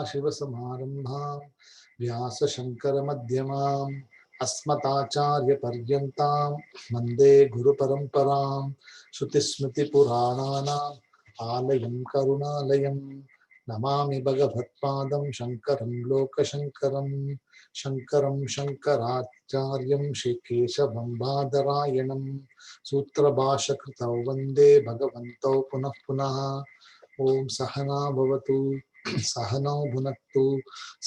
शिवसमारम्भां व्यासशङ्करमध्यमाम् अस्मदाचार्यपर्यन्तां वन्दे गुरुपरम्परां श्रुतिस्मृतिपुराणानाम् आलयं करुणालयं नमामि भगवत्पादं शङ्करं लोकशङ्करं शङ्करं शङ्कराचार्यं श्रीकेशवं बादरायणं सूत्रभाष्यकृतौ वन्दे भगवन्तौ पुनः पुनः। ओम सहना भवतु सहनौ भुनक्तु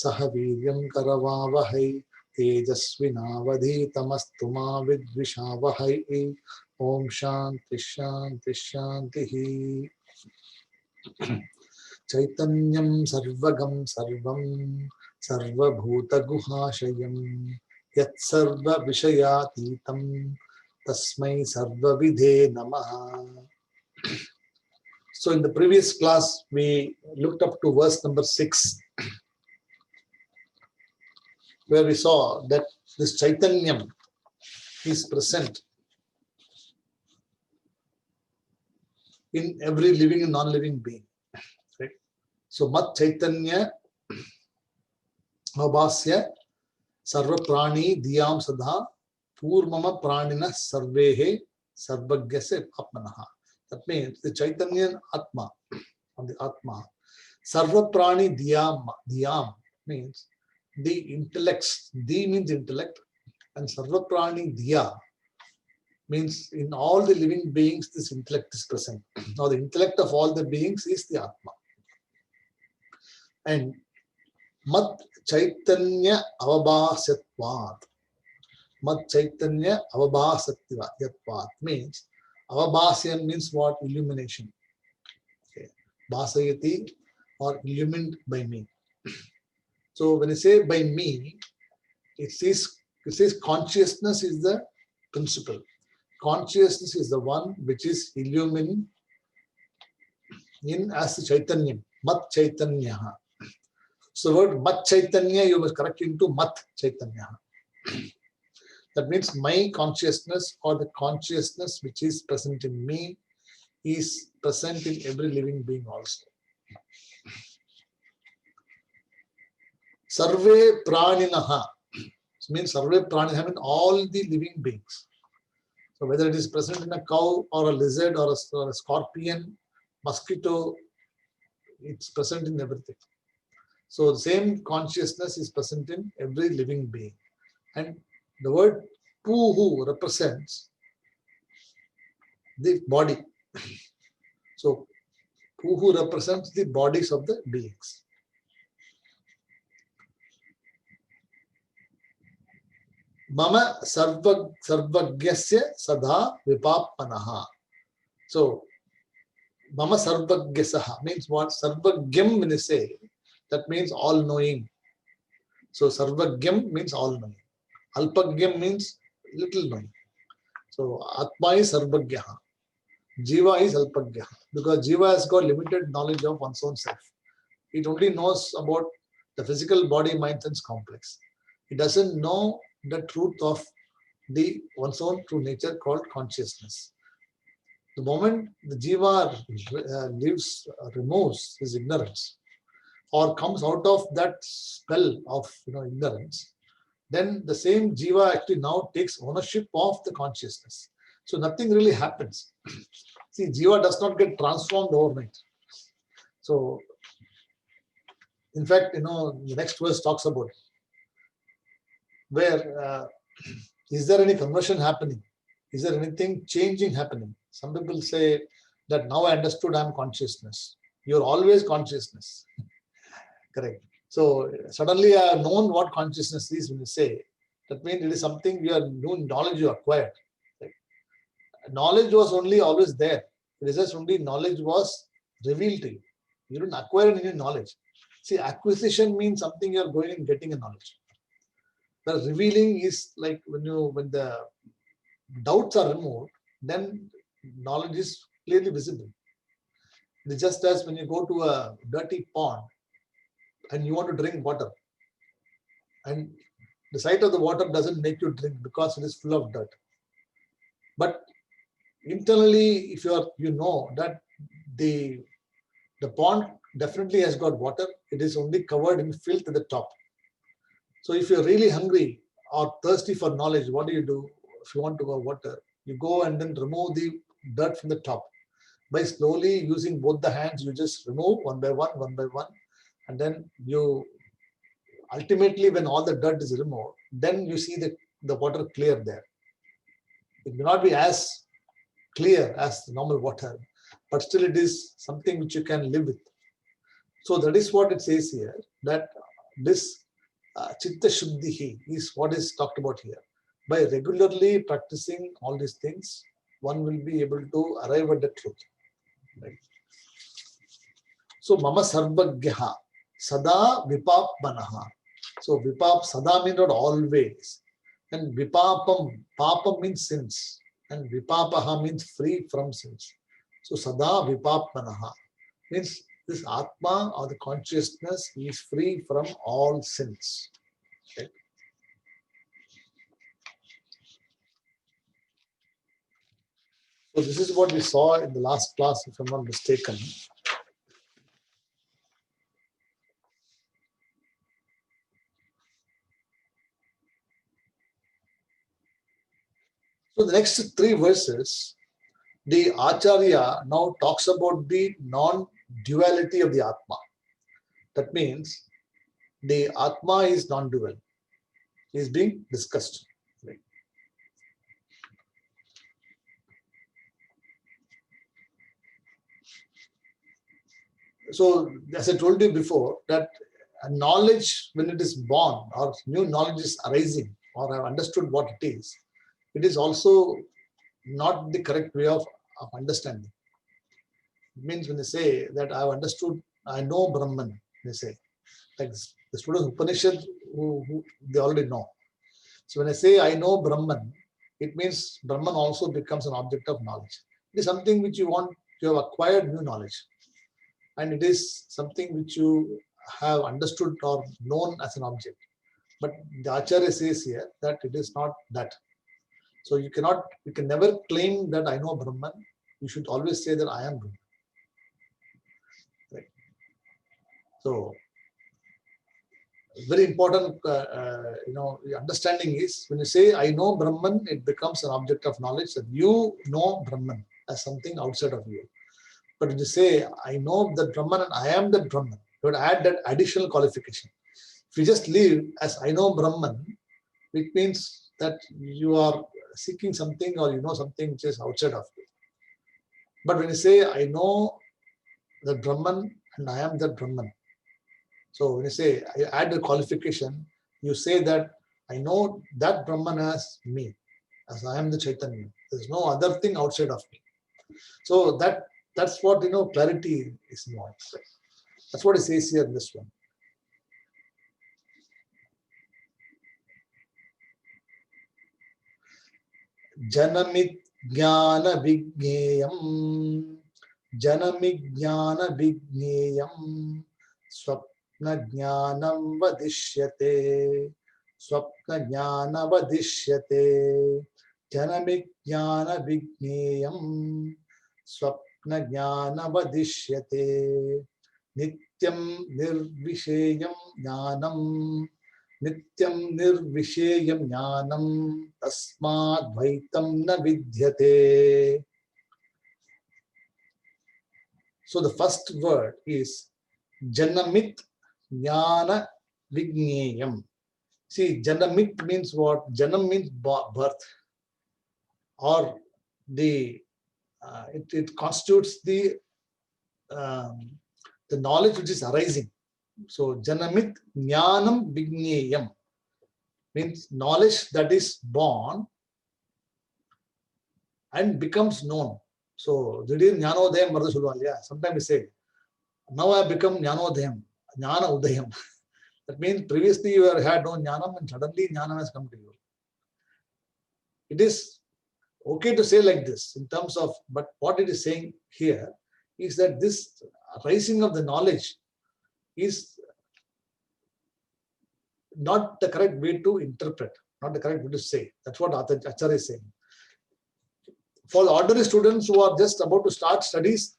सह वीर्यं करवावहै तेजस्विनावधीतमस्तु मा विद्विषावहै। ओम शांति शांति शांति। चैतन्यं सर्वगं सर्वं सर्वभूतगुहाशयं यत्सर्वविषयातीतं तस्मै सर्वविधे नमः। So in the previous class, we looked up to verse number 6, where we saw that this Chaitanyam is present in every living and non-living being. Right? So Mat Chaitanya Abhasya Sarva Prani Diyam Sadha Purmama Pranina Sarvehe Sarvagyase Apmanaha. That means the Chaitanya Atma, or the Atma, Sarva Prani Diyam means the intellects. Di means intellect, and Sarva Prani Diya means in all the living beings this intellect is present. Now the intellect of all the beings is the Atma. And Mat Chaitanya Avabhasattvat. Mat Chaitanya Avabhasattvat means Avabhasyam means what? Illumination. Okay. Bhasayati, or illumined by me. So when I say by me, it says consciousness is the principle. Consciousness is the one which is illumined in as Chaitanya, Mat Chaitanya. So the word Mat Chaitanya you must correct into Mat Chaitanya. That means my consciousness, or the consciousness which is present in me, is present in every living being also. Sarve Praninaha means Sarve Praninaha means all the living beings. So whether it is present in a cow or a lizard or a scorpion, mosquito, it's present in everything. So the same consciousness is present in every living being. And the word Puhu represents the body. So Puhu represents the bodies of the beings. Mama sarvagyasya sadha vipapanaha. So Mama sarvagyasaha means what? Sarvagyam when you say, that means all knowing. So sarvagyam means all knowing. Alpagyam means little knowing. So Atma is Sarvagyaha. Jiva is Alpagyaha. Because Jiva has got limited knowledge of one's own self. It only knows about the physical body, mind, sense complex. It doesn't know the truth of the one's own true nature called consciousness. The moment the Jiva removes his ignorance, or comes out of that spell of ignorance, then the same Jiva actually now takes ownership of the consciousness. So nothing really happens. See, Jiva does not get transformed overnight. So, in fact, the next verse talks about where is there any conversion happening? Is there anything changing happening? Some people say that now I understood I am consciousness. You're always consciousness. Correct. So suddenly I have known what consciousness is when you say. That means it is something you are new knowledge you acquired. Right? Knowledge was only always there. It is just only knowledge was revealed to you. You didn't acquire any knowledge. See, acquisition means something you are going and getting a knowledge. The revealing is like when the doubts are removed, then knowledge is clearly visible. It is just as when you go to a dirty pond and you want to drink water, and the sight of the water doesn't make you drink because it is full of dirt. But internally, if you know that the pond definitely has got water. It is only covered in filth at the top. So if you're really hungry or thirsty for knowledge, what do? If you want to have water, you go and then remove the dirt from the top. By slowly using both the hands, you just remove one by one, and then you ultimately, when all the dirt is removed, then you see the water clear there. It may not be as clear as normal water, but still it is something which you can live with. So that is what it says here, that this Chitta Shuddhi is what is talked about here. By regularly practicing all these things, one will be able to arrive at the truth. Right? So Mama Sarvagyaha Sada Vipapmanaha. So Vipap Sada means not always. And Vipapam, Papam means sins. And Vipapaha means free from sins. So Sada Vipapmanaha means this Atma or the consciousness is free from all sins. Okay. So this is what we saw in the last class, if I'm not mistaken. So the next three verses, the Acharya now talks about the non-duality of the Atma. That means the Atma is non-dual. Is being discussed. Right. So as I told you before, that knowledge, when it is born or new knowledge is arising or I've understood what it is also not the correct way of understanding. It means when they say that I've understood, I know Brahman, they say, like the students of Upanishad who they already know. So when I say I know Brahman, it means Brahman also becomes an object of knowledge. It is something which you have acquired new knowledge. And it is something which you have understood or known as an object. But the Acharya says here that it is not that. So you can never claim that I know Brahman. You should always say that I am Brahman. Right. So very important, understanding is when you say I know Brahman, it becomes an object of knowledge that you know Brahman as something outside of you. But when you say I know the Brahman and I am the Brahman, you would add that additional qualification. If you just live as I know Brahman, it means that you are seeking something or you know something which is outside of you. But when you say I know the Brahman and I am the Brahman, so when you say I add the qualification, you say that I know that Brahman as me, as I am the Chaitanya. There's no other thing outside of me. So that's what clarity is involved. That's what it says here in this one. Janamit Jnana Vigneyam Swapna Jnanam Vadishyate Janamit Jnana Vigneyam Swapna Jnana Vadishyate Nityam Nirvishayam Jnanam Nityam Nirvishayam Jnanam Tasmad Dvaitam Na Vidyate. So the first word is Janamit Jnana Vigneyam. See, Janamit means what? Janam means birth, or it constitutes the knowledge which is arising. So Janamit Jnanam Vigneyam means knowledge that is born and becomes known. So Jnanodayam Varada Solluvaanga. Sometimes we say, now I have become Jnanodayam, Jnana Udayam. That means previously you had no Jnanam and suddenly Jnanam has come to you. It is okay to say like this in terms of, but what it is saying here is that this rising of the knowledge is not the correct way to interpret, not the correct way to say. That's what Acharya is saying. For the ordinary students who are just about to start studies,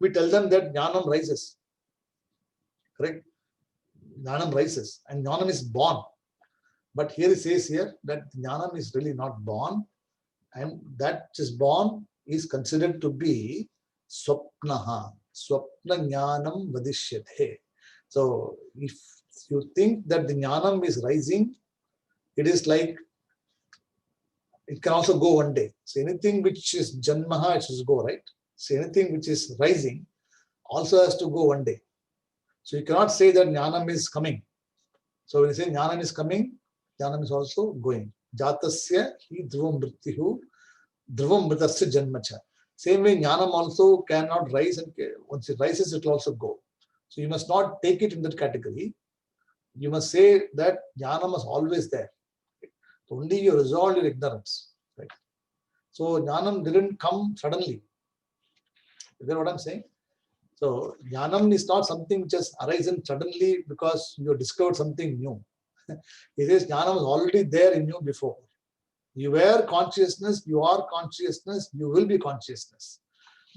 we tell them that Jnanam rises. correct? Jnanam rises and jnanam is born. But here it says here that jnanam is really not born, and that is born is considered to be swapnaha. Swapna jnanam vadishyate. So if you think that the jnanam is rising, it is like it can also go one day. So anything which is janmaha, it should go, right? So anything which is rising also has to go one day. So you cannot say that jnanam is coming. So when you say jnanam is coming, jnanam is also going. Jatasya hi dhruvam mrityuhu dhruvam mritasya janmacha. Same way, jnanam also cannot rise, and once it rises, it will also go. So you must not take it in that category. You must say that jnanam is always there. Only you resolve your ignorance. Right? So jnanam didn't come suddenly. You get what I'm saying? So jnanam is not something which has arisen suddenly because you discovered something new. It is jnanam was already there in you before. You were consciousness, you are consciousness, you will be consciousness.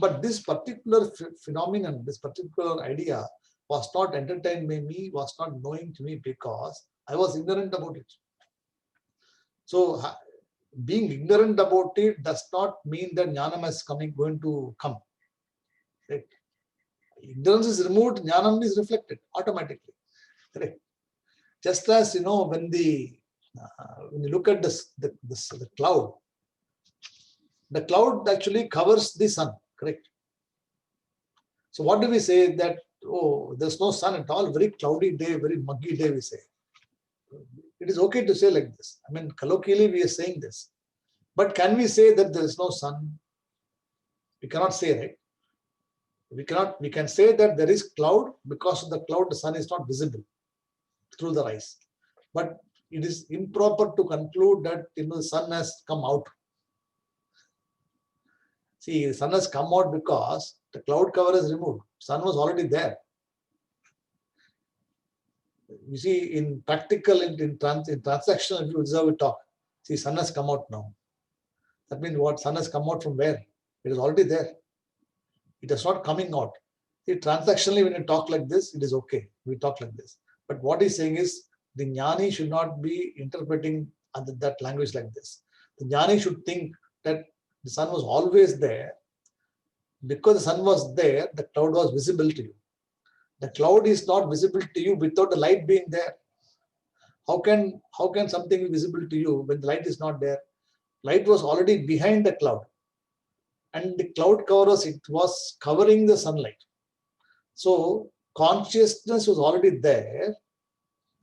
But this particular phenomenon, this particular idea was not entertained by me, was not knowing to me because I was ignorant about it. So being ignorant about it does not mean that jnanam is going to come. Right? Ignorance is removed, jnanam is reflected automatically. Correct? Just as when you look at the cloud actually covers the sun. Correct? So what do we say that, oh, there's no sun at all, very cloudy day, very muggy day, we say. It is okay to say like this. I mean, colloquially we are saying this. But can we say that there is no sun? We cannot say, right? We can say that there is cloud, because of the cloud the sun is not visible through the eyes. But it is improper to conclude that the sun has come out. See, the sun has come out because the cloud cover is removed. Sun was already there. You see, in practical, in transactional, if you observe it talk, see, sun has come out now. That means what? Sun has come out from where? It is already there. It is not coming out. See, transactionally, when you talk like this, it is okay. We talk like this. But what he's saying is, the jnani should not be interpreting that language like this. The jnani should think that the sun was always there. Because the sun was there, the cloud was visible to you. The cloud is not visible to you without the light being there. How can something be visible to you when the light is not there? Light was already behind the cloud. And the cloud covers, it was covering the sunlight. So consciousness was already there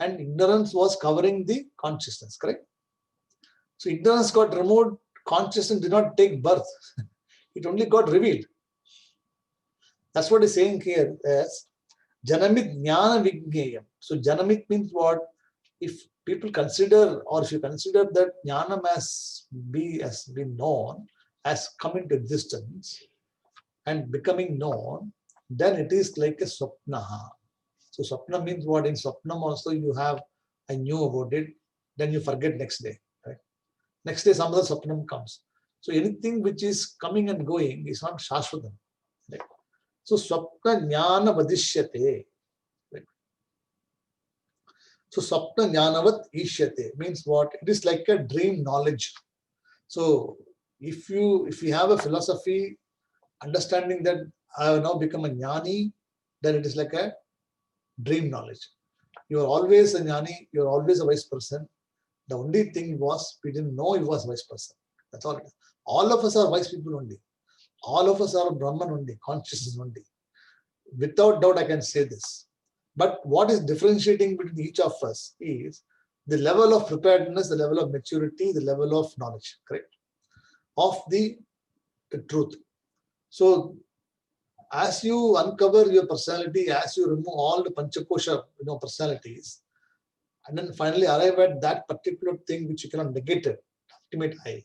and ignorance was covering the consciousness, correct? So ignorance got removed, consciousness did not take birth. It only got revealed. That's what he's saying here as Janamit Jnana Vijnayam. So Janamit means what? If people consider, or if you consider that Jnanam has been known, has come into existence and becoming known, then it is like a Swapnaha. So Swapna means what? In Swapnam also you have, I knew about it, then you forget next day. Right? Next day some other Swapnam comes. So anything which is coming and going is not Shashvatam. Right? So Swapna Jnana Vadishyate. Right? So Swapna Jnanavat Ishyate means what? It is like a dream knowledge. So if you have a philosophy understanding that I have now become a jnani, then it is like a dream knowledge. You are always a jnani, you are always a wise person. The only thing was we didn't know he was a wise person. That's all it is. All of us are wise people only. All of us are Brahman only, consciousness only. Without doubt, I can say this. But what is differentiating between each of us is the level of preparedness, the level of maturity, the level of knowledge, correct? Of the truth. So as you uncover your personality, as you remove all the Panchakosha personalities, and then finally arrive at that particular thing which you cannot negate it, ultimate I.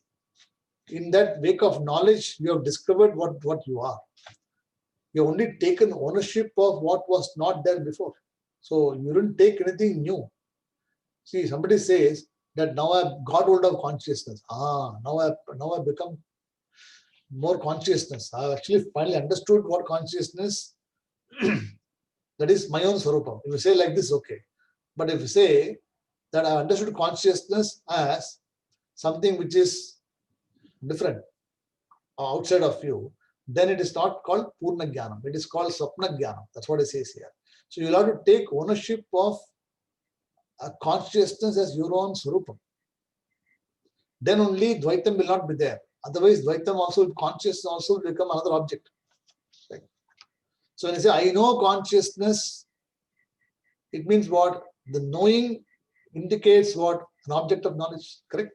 In that wake of knowledge, you have discovered what you are. You have only taken ownership of what was not there before. So you didn't take anything new. See, somebody says that now I've got hold of consciousness. Now I've become more consciousness. I actually finally understood what consciousness That is my own Swarupam. If you say like this, okay. But if you say that I understood consciousness as something which is different or outside of you, then it is not called Purna Jnanam. It is called Swapna Jnanam. That's what it says here. So you'll have to take ownership of a consciousness as your own Swarupam. Then only Dvaitam will not be there. Otherwise, Dvaitam also, consciousness also will become another object. Right? So when I say I know consciousness, it means what? The knowing indicates what? An object of knowledge, correct?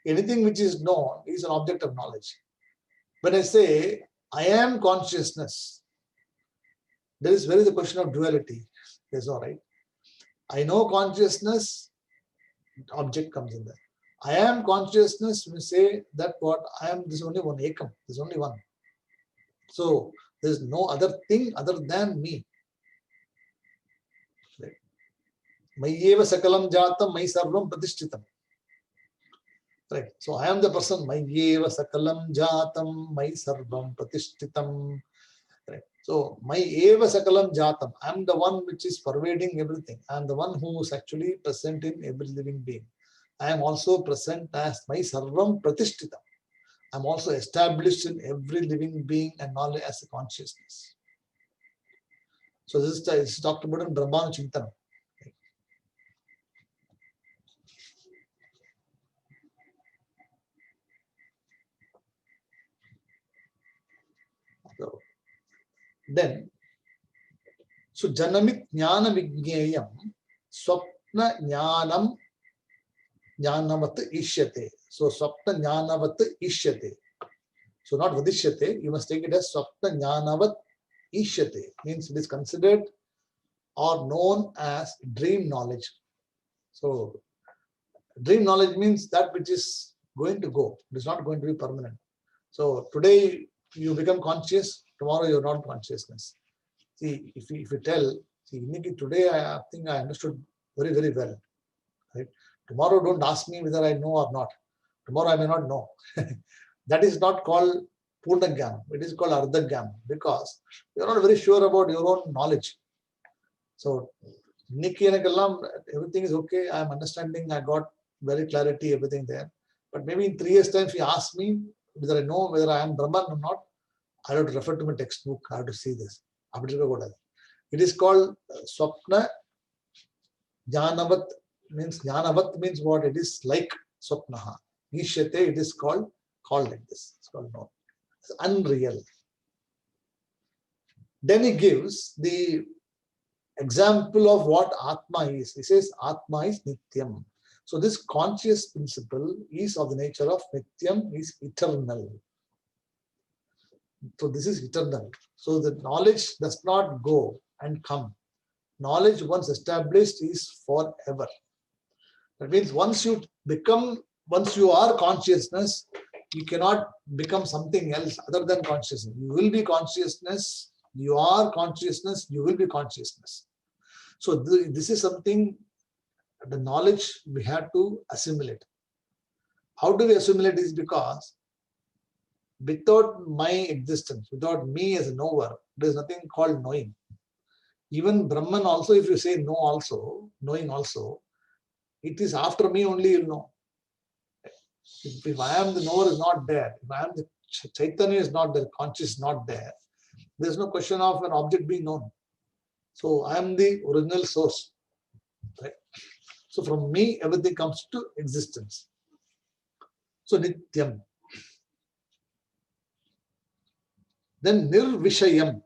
Anything which is known is an object of knowledge. When I say I am consciousness, there is the question of duality. That's all right. I know consciousness, object comes in there. I am consciousness, we say that what I am, this is only one ekam, this is only one. So there is no other thing other than me. Right. Mayyeva sakalam jatam, mai sarvam pratishtitam. Right. So I am the person, Mayyeva sakalam jatam, mai sarvam pratishtitam. Right. So Mayyeva sakalam jatam, I am the one which is pervading everything. I am the one who is actually present in every living being. I am also present as my sarvam pratishtitam. I am also established in every living being and knowledge as a consciousness. So this is talked about in Brahmana Chintanam. Then, so Janamit Jnana Vijnayam Swapna Jnanam Jnanavat Ishyate. So Swapna Jnanavat Ishyate. So not Vadishyate, you must take it as Swapna Jnanavat Ishyate. Means it is considered or known as dream knowledge. So dream knowledge means that which is going to go. It is not going to be permanent. So today you become conscious, tomorrow you're not consciousness. See, if you tell, see, today I think I understood very, very well. Right? Tomorrow don't ask me whether I know or not. Tomorrow I may not know. That is not called Purna Jnana. It is called Ardha Jnana because you're not very sure about your own knowledge. So everything is okay. I'm understanding. I got very clarity, everything there. But maybe in 3 years' time, if you ask me whether I know whether I am Brahman or not, I have to refer to my textbook. I have to see this. It is called Swapna Jnanavat. Means Jnanavat means what? It is like Swapnaha. Nishyate, it is called like this. It's called no. It's unreal. Then he gives the example of what Atma is. He says Atma is Nityam. So this conscious principle is of the nature of Nityam, is eternal. So this is eternal. So the knowledge does not go and come. Knowledge once established is forever. That means once you are consciousness, you cannot become something else other than consciousness. You will be consciousness, you are consciousness, you will be consciousness. So this is something, the knowledge we have to assimilate. How do we assimilate this? Because without my existence, without me as a knower, there is nothing called knowing. Even Brahman also, if you say know also, knowing also, it is after me only you'll know. If I am the knower is not there, if I am the Chaitanya is not there, conscious is not there, there is no question of an object being known. So I am the original source. Right? So from me, everything comes to existence. So Nityam. Then Nirvishayam.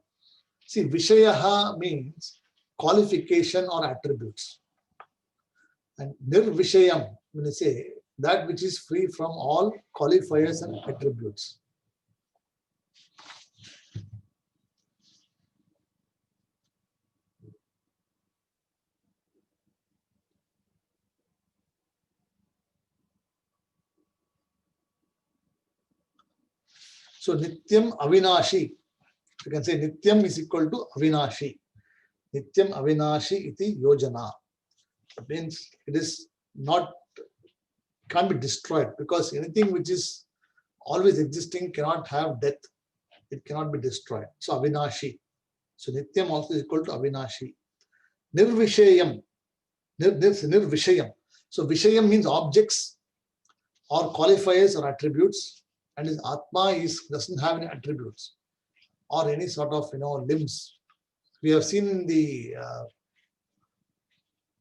See, Vishayaha means qualification or attributes. And Nirvishayam, when I say that which is free from all qualifiers and attributes. So Nityam Avinashi. You can say Nityam is equal to Avinashi. Nityam Avinashi iti Yojana. It means it is not, can't be destroyed, because anything which is always existing cannot have death. It cannot be destroyed. So Avinashi. So Nityam also is equal to Avinashi. Nirvishayam. Nirvishayam. So Vishayam means objects or qualifiers or attributes, and his Atma doesn't have any attributes or any sort of limbs. We have seen in the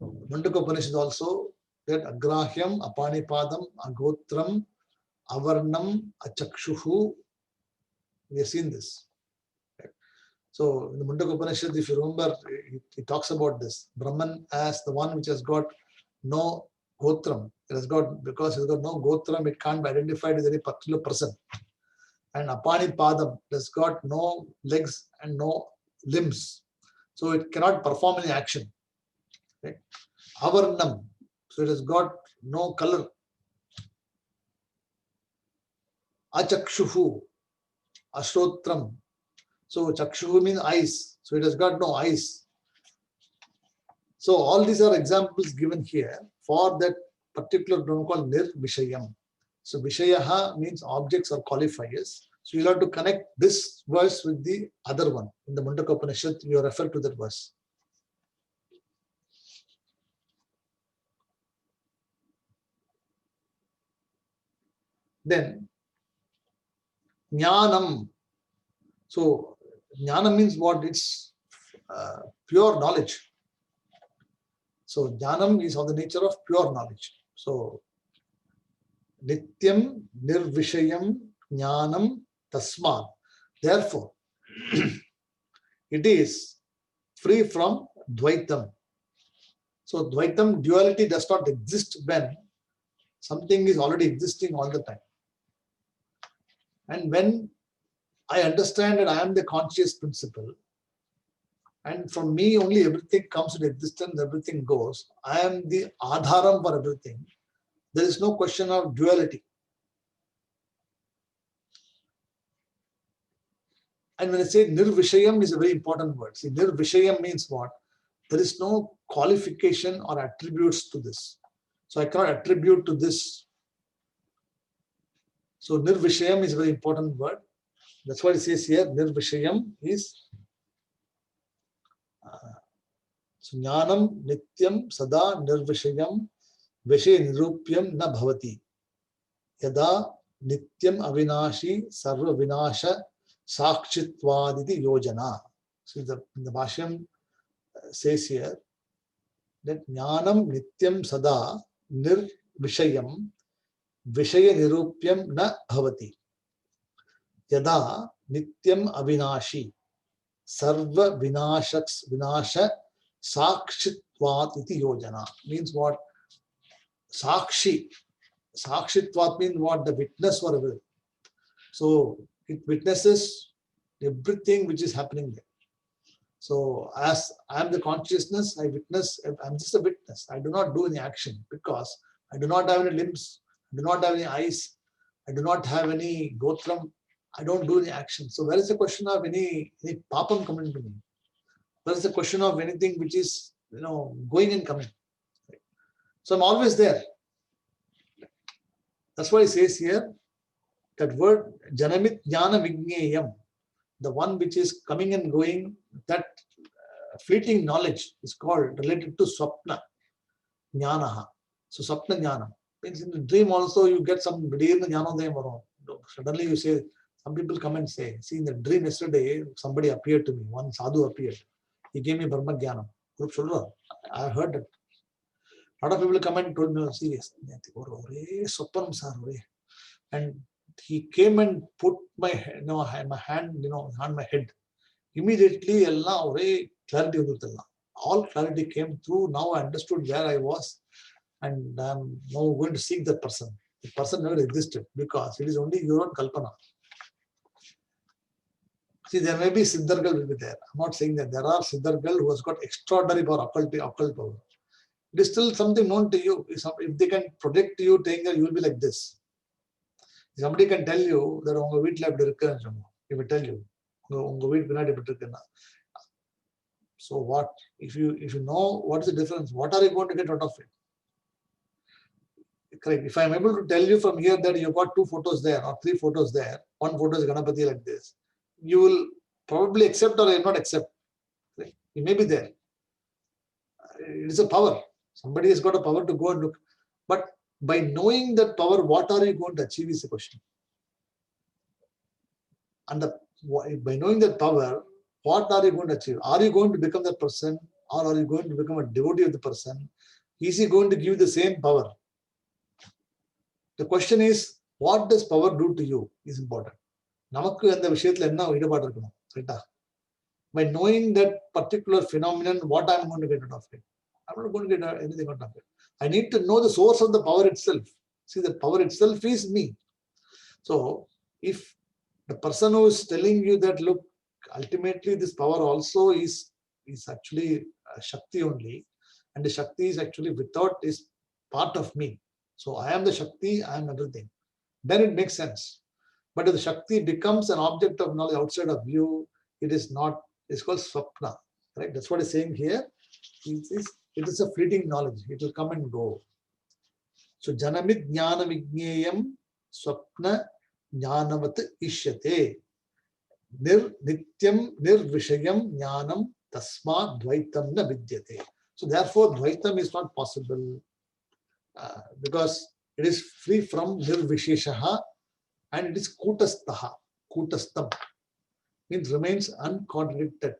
Mundaka Upanishad also that Agrahyam, Apanipadam, Agotram, Avarnam, Achakshuhu. We have seen this. So in the Mundaka Upanishad, if you remember, it talks about this. Brahman as the one which has got no Gotram. Because it has got no Gotram, it can't be identified as any particular person. And Apanipadam has got no legs and no limbs. So it cannot perform any action. Right? Avarnam. So it has got no color. Achakshuhu. Ashrotram. So Chakshuhu means eyes. So it has got no eyes. So all these are examples given here for that particular term called Nirvishayam. So Vishayaha means objects or qualifiers. So you'll have to connect this verse with the other one. In the Mundaka Upanishad, you refer to that verse. Then Jnanam. So Jnana means what? It's pure knowledge. So Jnanam is of the nature of pure knowledge. So Nityam Nirvishayam Jnanam Tasman. Therefore, it is free from Dvaitam. So Dvaitam, duality, does not exist when something is already existing all the time. And when I understand that I am the conscious principle, and from me only everything comes into existence, everything goes, I am the adharam for everything, there is no question of duality. And when I say Nirvishayam is a very important word. See, Nirvishayam means what? There is no qualification or attributes to this. So I cannot attribute to this. So Nirvishayam is a very important word. That's what it says here. Nirvishayam is so Jnanam Nityam Sada Nirvishayam Vishay Nirupyam Na Bhavati Yada Nityam Avinashi Sarva Vinasha Sakshitvaditi Yojana. So the Bhashyam says here that Jnanam Nityam Sada Nirvishayam Vishaya Nirupyam Na Bhavati Yada Nityam Avinashi Sarva Vinasha Sakshitvat iti yojana. Means what? Sakshi. Sakshitvat means what? The witness for everything. So it witnesses everything which is happening there. So as I am the consciousness, I witness, I'm just a witness. I do not do any action because I do not have any limbs, I do not have any eyes, I do not have any gotram, I don't do any action. So where is the question of any papam coming to me? Where is the question of anything which is going and coming? So I'm always there. That's why he says here that word Janamit Jnana Vigneyam, the one which is coming and going, that fleeting knowledge is called related to Swapna Jnanaha. So Swapna Jnana means in the dream also you get some suddenly you say, some people come and say, see, in the dream yesterday somebody appeared to me, one sadhu appeared. He gave me Brahma Jnanam. I heard that. A lot of people come and told me, serious. And he came and put my hand, on my head. Immediately, clarity. All clarity came through. Now I understood where I was, and I'm now going to seek that person. The person never existed because it is only your own kalpana. See, there may be Siddhargal will be there. I'm not saying that there are Siddhargal who has got extraordinary power, occult power. It is still something known to you. If they can project to you, saying that you will be like this. Somebody can tell you that unga veetla ipdi irukku. If I tell you, unga veet pinadi ipdi irukku. So what? If you know what is the difference, what are you going to get out of it? Correct. If I am able to tell you from here that you got 2 photos there or 3 photos there, one photo is Ganapati like this, you will probably accept or not accept. He may be there. It is a power. Somebody has got a power to go and look. But by knowing that power, what are you going to achieve is the question. And by knowing that power, what are you going to achieve? Are you going to become that person, or are you going to become a devotee of the person? Is he going to give the same power? The question is, what does power do to you is important. நமக்கு அந்த விஷயத்துல என்ன ஈடுபாடு இருக்கணும், ரைட்டா? By knowing that particular phenomenon, what I'm going to get out of it? I'm not going to get anything out of it. I need to know the source of the power itself. See, the power itself is me. So if the person who is telling you that, look, ultimately this power also is actually Shakti only, and the Shakti is actually without, is part of me. So I am the Shakti, I am everything. Then it makes sense. But if the Shakti becomes an object of knowledge outside of you, it is not, it's called Swapna. Right? That's what it's saying here. It is a fleeting knowledge. It will come and go. So Janamit Jnana Vigneyam Swapna Jnanavat Ishyate. Nityam Nirvishayam Jnanam Tasma Dvaitam Na Vidyate. So therefore Dvaitam is not possible because it is free from Nirvisheshaha and it is Kutastaha. Kutastam means remains uncontradicted.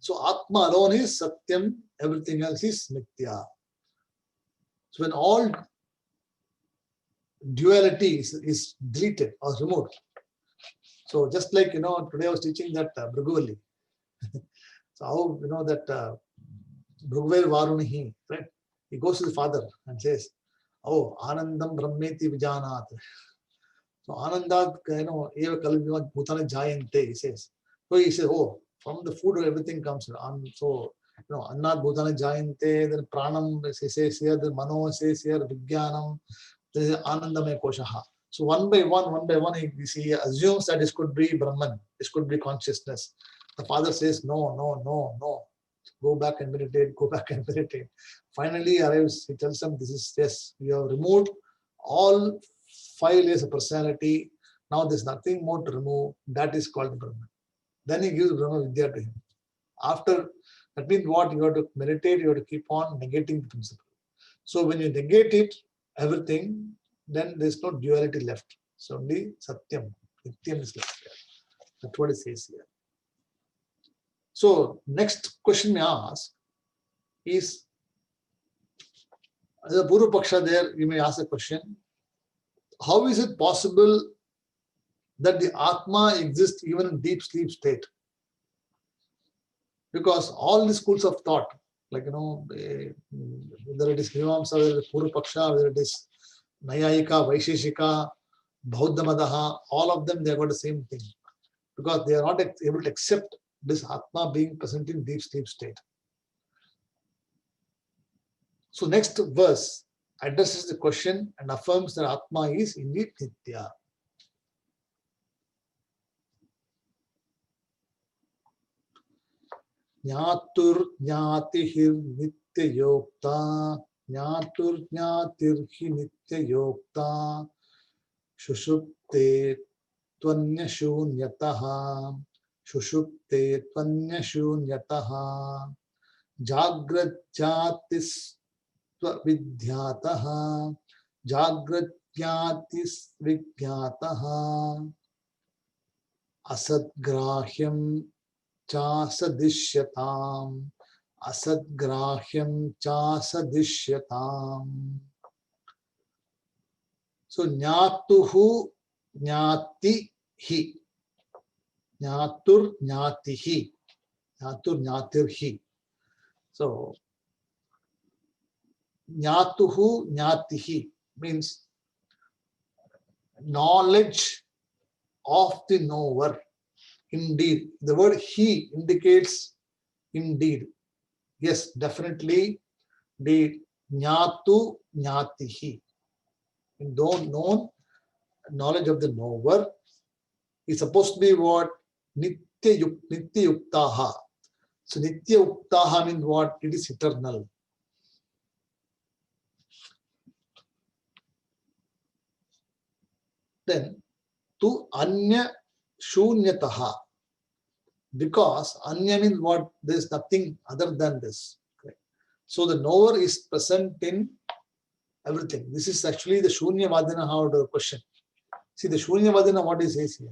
So Atma alone is Satyam, everything else is Nitya. So when all duality is deleted or removed, so just like, today I was teaching that Bhrigu. So how, that Bhrugver Varunihi, right? He goes to the father and says, oh, Anandam Brahmeti Vijanat. So Anandat, Eva Kalviva Bhutana Jayante, he says. So he says, oh, from the food everything comes. So, Annat Bhutana Jayante, then Pranam says here, then Mano says here, Vijnanam, there is Anandamaya Koshaha. So one by one, he assumes that this could be Brahman, this could be consciousness. The father says, no. Go back and meditate, go back and meditate. Finally arrives, he tells them, this is, yes, you have removed all 5 layers of personality. Now there's nothing more to remove. That is called Brahman. Then he gives Brahma Vidya to him. After, that means what? You have to meditate, you have to keep on negating the principle. So when you negate it, everything, then there's no duality left. So only Satyam, Nityam is left here. That's what it says here. So next question we ask is, as a Purva Paksha there, you may ask a question, how is it possible that the Atma exists even in deep sleep state? Because all the schools of thought, like, whether it is Mimamsa, whether it is Purva Paksha, whether it is Nayayika, Vaisheshika, Bauddhamadaha, all of them, they have got the same thing. Because they are not able to accept this Atma being present in deep sleep state. So next verse addresses the question and affirms that Atma is indeed Nitya. Jnatur jnatihir nitya yokta, jnatur jnatirhi nitya yokta, shushupte tvanya shunyataha, shushupte tvanya shunyataha, jagrat jatis vidyataha, jagrat jatis vidyataha, asadgrahyam chasadishyatam, asadgrahyam chasadishyatam. So jnatuhu jnatihi, jnatur jnatihi, jnatur jnatirhi. So jnatuhu jnatihi means knowledge of the knower. Indeed, the word he indicates indeed. Yes, definitely the jnatu jnatihi. Known knowledge of the knower is supposed to be what? Nitya yuktaha. So nitya yuktaha means what? It is eternal. Then tu anya shunyataha. Because anya means what? There is nothing other than this. Correct? So the knower is present in everything. This is actually the Shunya Vadina how the question. See the Shunya Vadina, what he says here.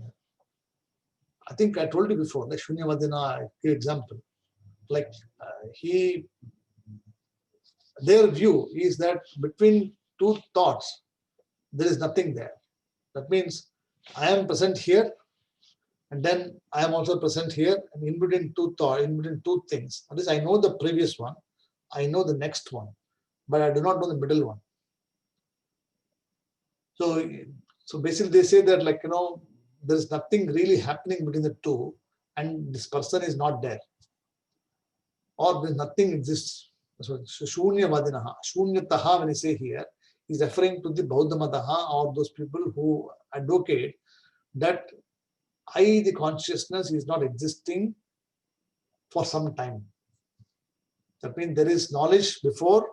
I think I told you before, the Shunya Vadina example. Like their view is that between two thoughts, there is nothing there. That means I am present here, and then I am also present here, and in between two thoughts, in between two things. That is, I know the previous one, I know the next one, but I do not know the middle one. So basically, they say that, like, there is nothing really happening between the two, and this person is not there, or there nothing exists. So Shunya Vadinaha, Shunyataha, when I say here, is referring to the Bauddha Mataha, or those people who advocate that the consciousness is not existing for some time. That means there is knowledge before,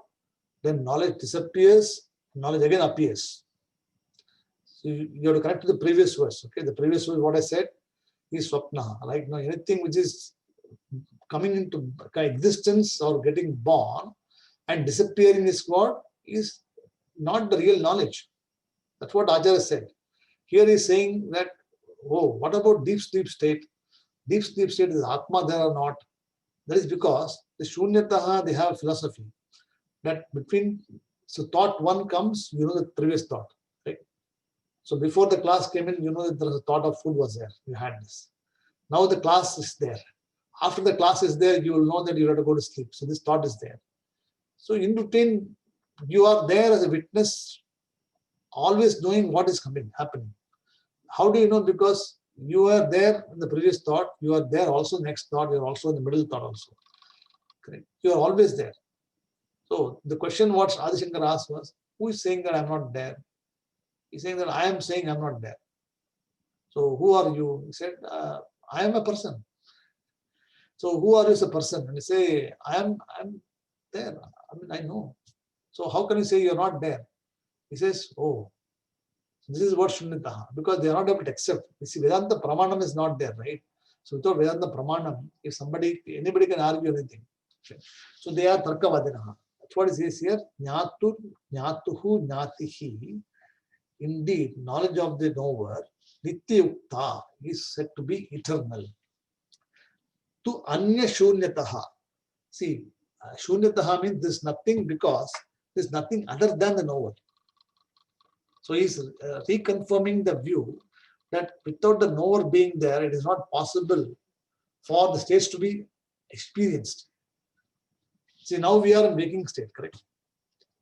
then knowledge disappears, knowledge again appears. So you have to connect to the previous verse. Okay, the previous verse, what I said, is Swapna. Right now, anything which is coming into existence or getting born and disappearing is what is not the real knowledge. That's what Acharya said. Here he is saying that, oh, what about deep sleep state? Deep sleep state, is Atma there or not? That is because the Shunyataha, they have philosophy that so thought one comes, the previous thought, right? So before the class came in, that there was a thought of food was there. You had this. Now the class is there. After the class is there, you will know that you have to go to sleep. So this thought is there. So in between, you are there as a witness, always knowing what is happening. How do you know? Because you are there in the previous thought, you are there also next thought, you are also in the middle thought also. Correct? You are always there. So the question what Adi Shankar asked was, who is saying that I am not there? He's saying that I am saying I am not there. So who are you? He said, I am a person. So who are you as a person? And he say, I'm there. I mean, I know. So how can you say you're not there? He says, oh, this is what Shunyataha, because they are not able to accept. You see, Vedanta Pramanam is not there, right? So without Vedanta Pramanam, if anybody can argue anything. So they are Tarkavadinaha. That's what it says here. Jnatur, Jnatuhu, Jnatihi. Indeed, knowledge of the knower, Nityukta, is said to be eternal. To Anya Shunyataha. See, Shunyataha means there's nothing because there's nothing other than the knower. So he's reconfirming the view that without the knower being there, it is not possible for the states to be experienced. See, now we are in waking state, correct?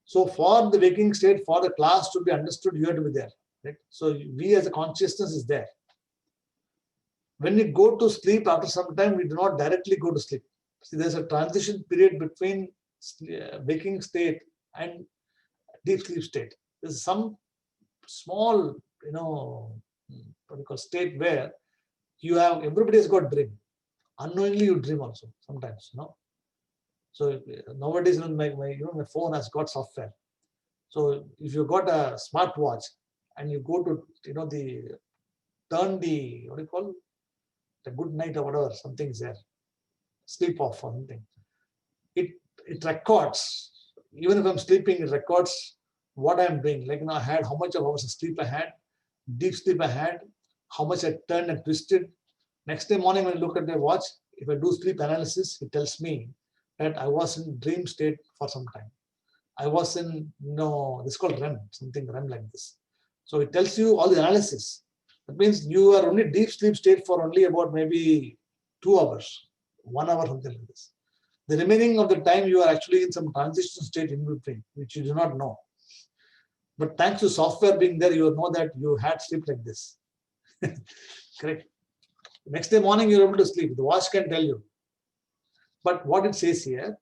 So for the waking state, for the class to be understood, you have to be there. Right? So we as a consciousness is there. When we go to sleep, after some time, we do not directly go to sleep. See, there's a transition period between waking state and deep sleep state. There's some small, what you call state where everybody has got dream. Unknowingly, you dream also sometimes, So nowadays, my phone has got software. So if you got a smartwatch and you go to, turn the, what do you call, the good night or whatever, something's there, sleep off or something. It records, even if I'm sleeping, it records what I'm doing. Like, I had how much of hours of sleep I had, deep sleep I had, how much I turned and twisted. Next day morning, when I look at the watch, if I do sleep analysis, it tells me that I was in dream state for some time. I was in, this is called REM, something REM like this. So it tells you all the analysis. That means you are only deep sleep state for only about maybe 2 hours, 1 hour, something like this. The remaining of the time you are actually in some transition state in between, which you do not know. But thanks to software being there, you know that you had sleep like this. Correct. Next day morning, you're able to sleep. The watch can tell you. But what it says here,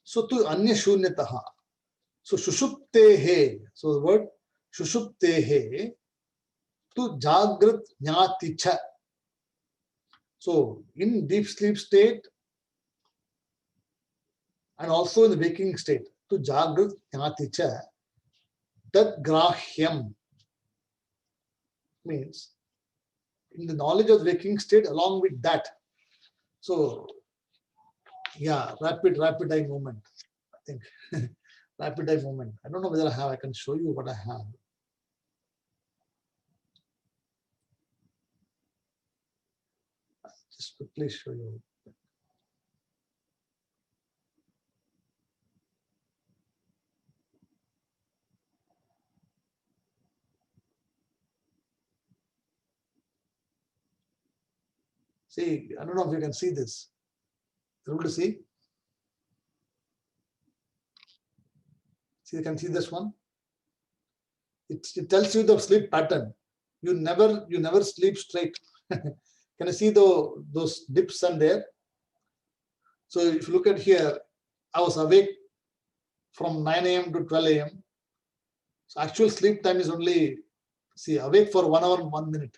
so to anya shunyataha. So shushuptehe. So the word shushuptehe to jagrat jnaticha. So in deep sleep state and also in the waking state, to jagrat jnaticha, tat grahyam. means in the knowledge of the waking state along with that. So yeah, rapid eye movement, I think. Rapid eye movement. I don't know whether I can show you what I have. Just quickly show you. See, I don't know if you can see this. You able to see? See, you can see this one. It tells you the sleep pattern. You never sleep straight. Can you see those dips and there? So if you look at here, I was awake from 9 a.m. to 12 a.m. So actual sleep time is only, see, awake for 1 hour and 1 minute.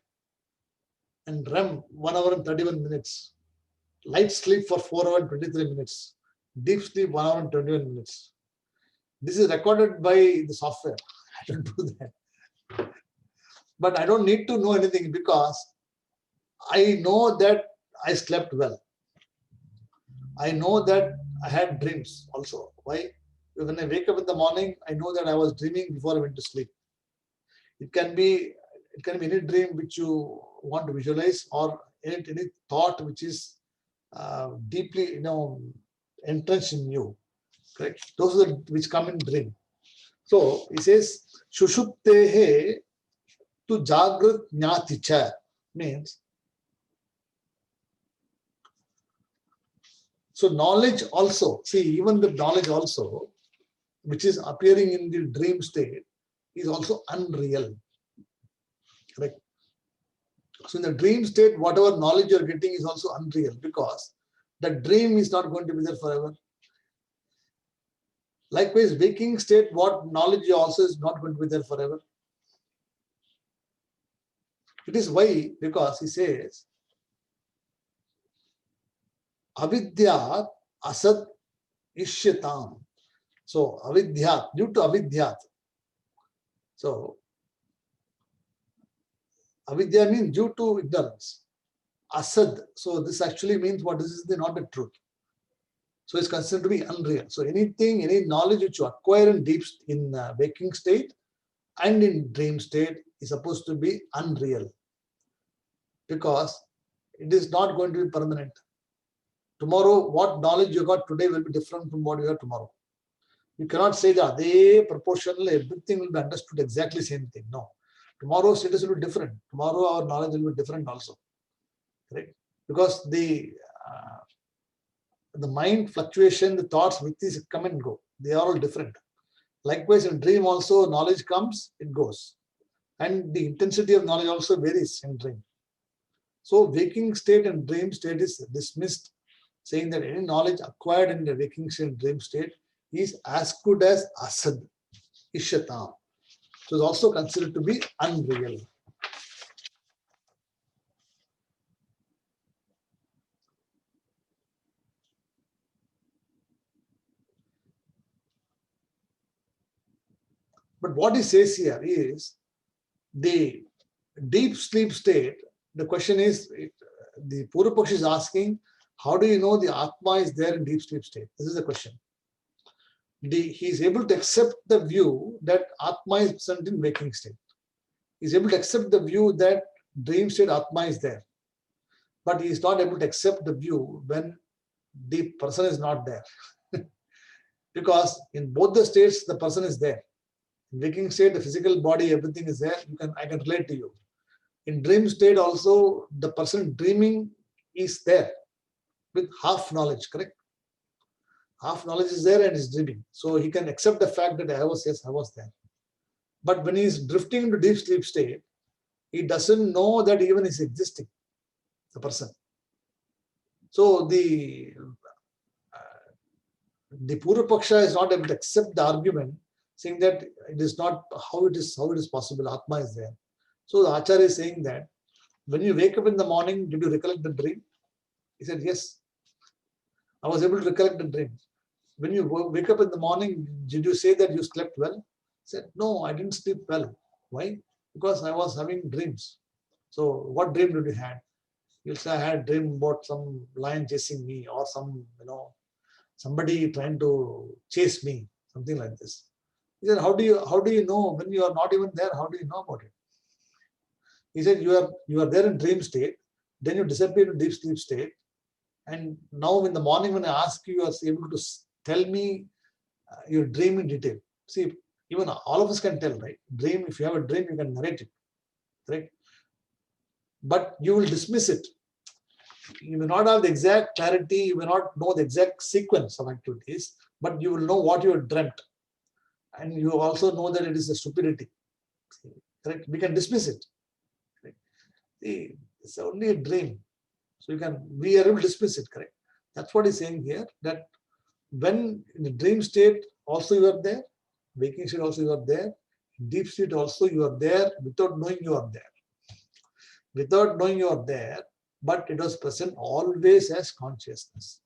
And REM, 1 hour and 31 minutes. Light sleep for 4 hours and 23 minutes. Deep sleep, 1 hour and 21 minutes. This is recorded by the software. I don't do that. But I don't need to know anything because I know that I slept well. I know that I had dreams also. Why? When I wake up in the morning, I know that I was dreaming before I went to sleep. It can be any dream which you want to visualize, or any thought which is deeply entrenched in you. Correct? Those are which come in dream. So he says, Shushuptehe to Jagrat Jnaticha means, so knowledge also, see, even the knowledge also, which is appearing in the dream state, is also unreal. Correct? So in the dream state, whatever knowledge you're getting is also unreal, because the dream is not going to be there forever. Likewise, waking state, what knowledge also is not going to be there forever. It is why, because he says, avidyat asad ishyatam. So avidyat, due to avidyat. So avidya means due to ignorance. Asad, so this actually means what? This is not the truth. So it's considered to be unreal. So anything, any knowledge which you acquire in waking state and in dream state is supposed to be unreal, because it is not going to be permanent. Tomorrow, what knowledge you got today will be different from what you have tomorrow. You cannot say that they proportionally everything will be understood exactly same thing. No. Tomorrow's status will be different. Tomorrow our knowledge will be different also. Right? Because the mind fluctuation, the thoughts with this come and go. They are all different. Likewise, in dream also, knowledge comes, it goes. And the intensity of knowledge also varies in dream. So waking state and dream state is dismissed, saying that any knowledge acquired in the waking state and dream state is as good as asad, ishyatam. So it's also considered to be unreal. But what he says here is the deep sleep state. The question is, the Purva is asking, how do you know the Atma is there in deep sleep state? This is the question. He is able to accept the view that Atma is present in waking state. He is able to accept the view that dream state Atma is there. But he is not able to accept the view when the person is not there. Because in both the states, the person is there. In waking state, the physical body, everything is there. I can relate to you. In dream state also, the person dreaming is there with half knowledge, correct? Half knowledge is there and is dreaming. So he can accept the fact that I was there. But when he is drifting into deep sleep state, he doesn't know that even is existing, the person. So the Purva Paksha is not able to accept the argument, saying that it is not how it is possible, Atma is there. So the Acharya is saying that when you wake up in the morning, did you recollect the dream? He said, yes. I was able to recollect the dream. When you wake up in the morning, did you say that you slept well? He said, no, I didn't sleep well. Why? because I was having dreams. So what dream did you have? You'll say, I had a dream about some lion chasing me, or some, somebody trying to chase me, something like this. He said, how do you know when you are not even there? How do you know about it? He said, you are there in dream state, then you disappear in deep sleep state, and now in the morning when I ask you, you are able to tell me your dream in detail. See, even all of us can tell, right? Dream, if you have a dream, you can narrate it, right? But you will dismiss it. You may not have the exact clarity, you may not know the exact sequence of activities, but you will know what you have dreamt. And you also know that it is a stupidity. Correct? We can dismiss it. Correct? See, it's only a dream. So we are able to dismiss it, correct? That's what he's saying here, that when in the dream state also you are there, waking state also you are there, deep sleep also you are there without knowing you are there. Without knowing you are there, but it was present always as consciousness.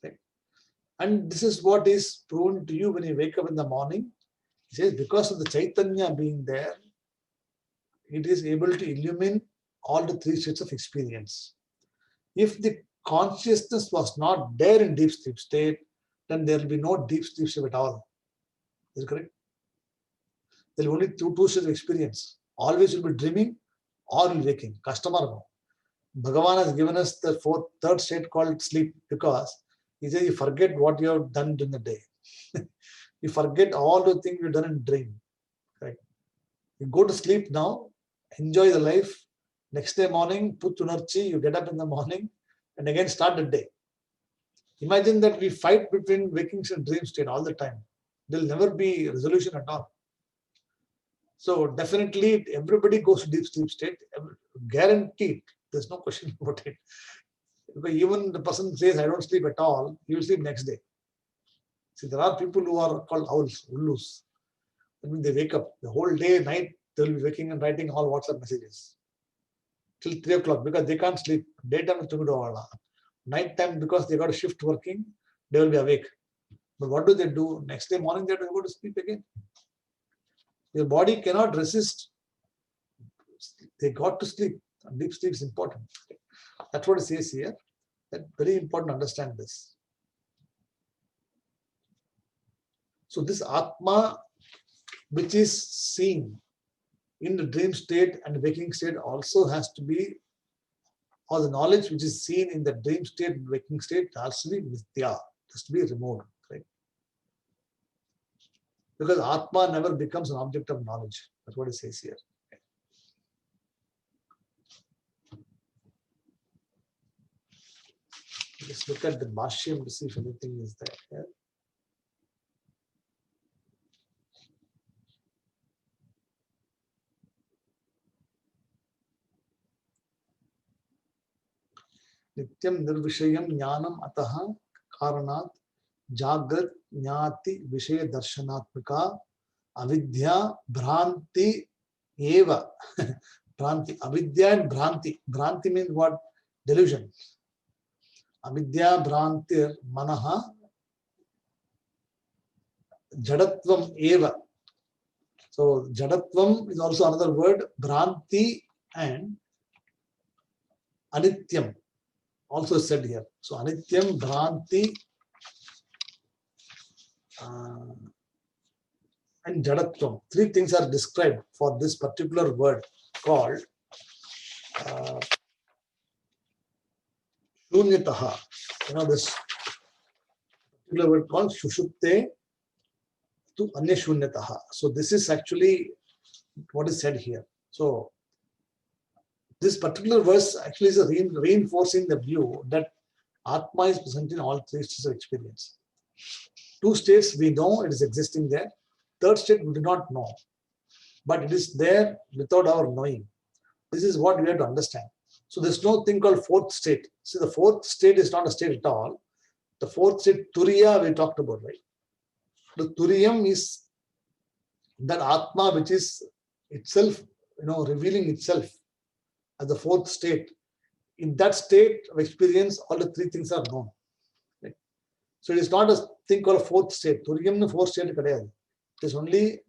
Right? And this is what is proven to you when you wake up in the morning. He says, because of the Chaitanya being there, it is able to illumine all the three states of experience. If the consciousness was not there in deep sleep state, then there will be no deep sleep state at all. Is it correct? There will be only two states of experience. Always you'll be dreaming or you'll be waking. Customer no. Bhagavan has given us the third state called sleep, because he says you forget what you have done during the day. You forget all the things you've done in dream. Right? You go to sleep now, enjoy the life. Next day morning, Putunarchi, you get up in the morning and again start the day. Imagine that we fight between waking and dream state all the time. There will never be resolution at all. So definitely everybody goes to deep sleep state, guaranteed. There's no question about it. Because even the person says, I don't sleep at all, he will sleep next day. See, there are people who are called owls, ullus. When they wake up, the whole day, night, they'll be waking and writing all WhatsApp messages till 3 o'clock because they can't sleep. Daytime is too. Night time, because they got a shift working, they will be awake. But what do? Next day morning, they have to go to sleep again. Your body cannot resist. They got to sleep. Deep sleep is important. That's what it says here. That's very important to understand this. So this Atma, which is seen in the dream state and waking state, also has to be, or the knowledge which is seen in the dream state and waking state has to be mithya, has to be removed. Right? Because Atma never becomes an object of knowledge. That's what it says here. Just look at the Bhashyam to see if anything is there here. Nityam nirvishayam jnanam ataha karanat jagrat jnati vishaya darshanatmika avidya bhranti eva. Bhranti, avidya and bhranti. Bhranti means what? Delusion. Avidya bhrantir manaha jadatvam eva. So jadatvam is also another word. Bhranti and anityam also said here. So anityam, bhranti and jadatvam. Three things are described for this particular word called shunyataha. This particular word called shushupte to anyashunyataha. So this is actually what is said here. So this particular verse actually is reinforcing the view that Atma is present in all three states of experience. Two states we know it is existing there. Third state we do not know. But it is there without our knowing. This is what we have to understand. So there's no thing called fourth state. See, the fourth state is not a state at all. The fourth state, Turiya, we talked about, right? The Turiyam is that Atma which is itself, revealing itself as the fourth state. In that state of experience, all the three things are known. Right? So it is not a thing called a fourth state. Turiyam no fourth state kadayadu. It is only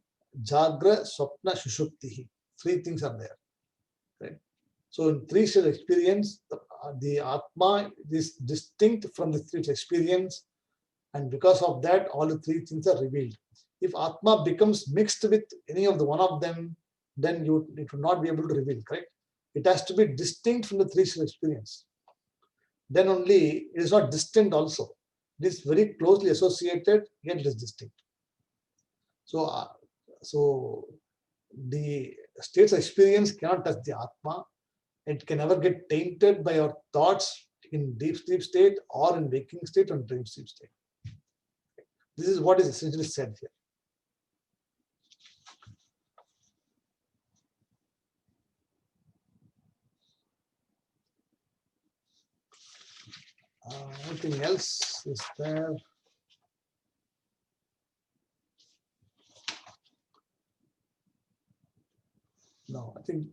Jagra, Swapna, Shushuptihi. three things are there. Right? So in three-stage experience, the Atma is distinct from the three-stage experience, and because of that, all the three things are revealed. If Atma becomes mixed with any of the one of them, then it will not be able to reveal, correct? It has to be distinct from the three-stage experience. Then only it is not distinct also. It is very closely associated, yet it is distinct. So, the state's experience cannot touch the Atma. It can never get tainted by our thoughts in deep sleep state or in waking state or dream sleep state. This is what is essentially said here. Anything else is there? No, I think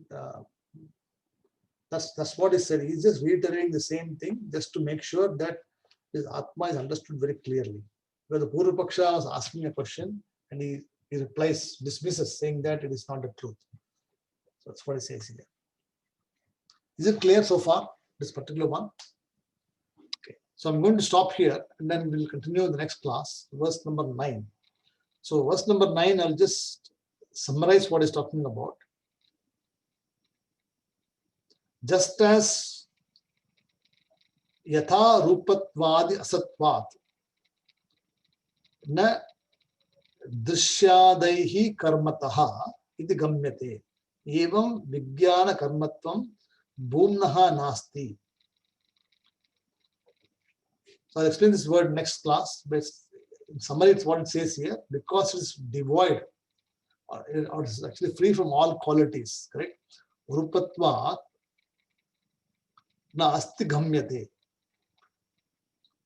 that's what is said. He's just reiterating the same thing just to make sure that his Atma is understood very clearly. Where the Purva Paksha was asking a question and he replies, dismisses, saying that it is not the truth. So that's what he says here. Is it clear so far, this particular one? Okay. So I'm going to stop here and then we'll continue in the next class, verse number 9. So verse number 9, I'll just summarize what he's talking about. Just as yatha rupatvadi asatvat na drishyadaihi karmataha iti gamyate evam vijnana karmatvam bhumnaha nasti. So I'll explain this word next class, but in summary it's what it says here. Because it is devoid or it is actually free from all qualities, correct? Rupatvat na asti gamyate.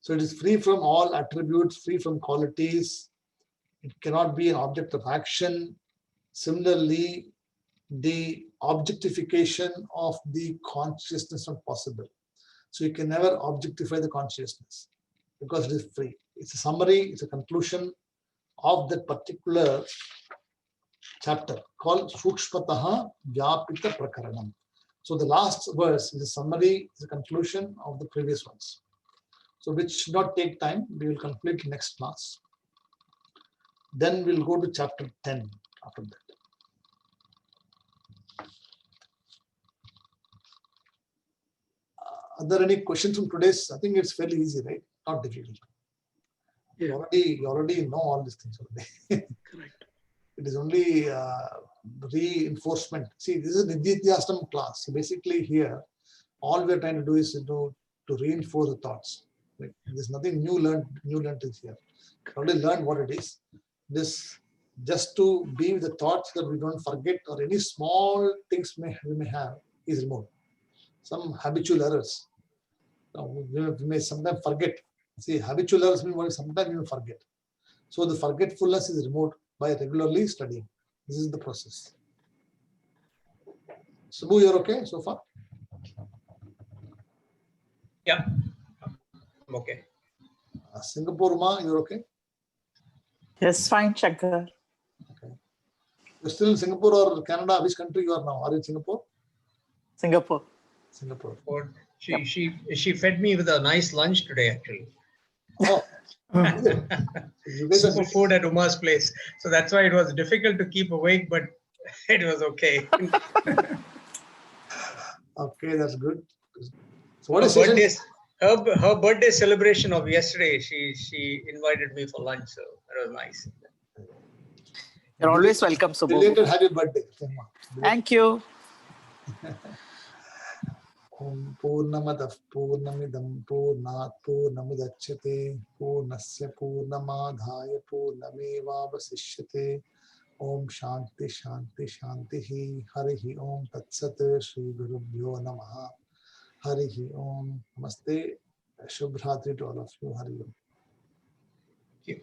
So it is free from all attributes, free from qualities. It cannot be an object of action. Similarly, the objectification of the consciousness is not possible. So you can never objectify the consciousness because it is free. It's a summary, it's a conclusion of that particular chapter called Sukshmataha Vyapita Prakaranam. So the last verse is a summary, is a conclusion of the previous ones. So which should not take time. We will complete next class. Then we'll go to chapter 10 after that. Are there any questions from today's? I think it's fairly easy, right? Not difficult. Yeah. You already know all these things already. Correct. It is only reinforcement. See, this is a Nidyatyastam class. So basically here, all we're trying to do is to reinforce the thoughts. Like, there's nothing new learned is here. Already learned what it is. This just to be with the thoughts that we don't forget or any small things we may have is removed. Some habitual errors. We may sometimes forget. See, habitual errors mean sometimes we may forget. So the forgetfulness is removed by regularly studying. This is the process. Subbu, you're okay so far? Yeah, I'm okay. Singapore, Ma, you're okay? Yes, fine, Shankar. Okay. You're still in Singapore or Canada? Which country you are now? Are you in Singapore? Singapore. Singapore. She fed me with a nice lunch today, actually. Oh. Super food at Uma's place. So that's why it was difficult to keep awake, but it was okay. Okay, that's good. So what is her birthday celebration of yesterday? She invited me for lunch, so that was nice. You're always welcome, Subbu. Belated happy birthday. Thank you. Om Purnamadah Purnamidam Purnat Purnamudachyate Purnasya Purnamadhaya Purnamevavasishyate Om Shanti Shanti Shanti Harihi Om Tatsat Shri Gurubhyo Namaha Harihi Om. Namaste. Shubhratri to all of you. Hari Om. Thank you.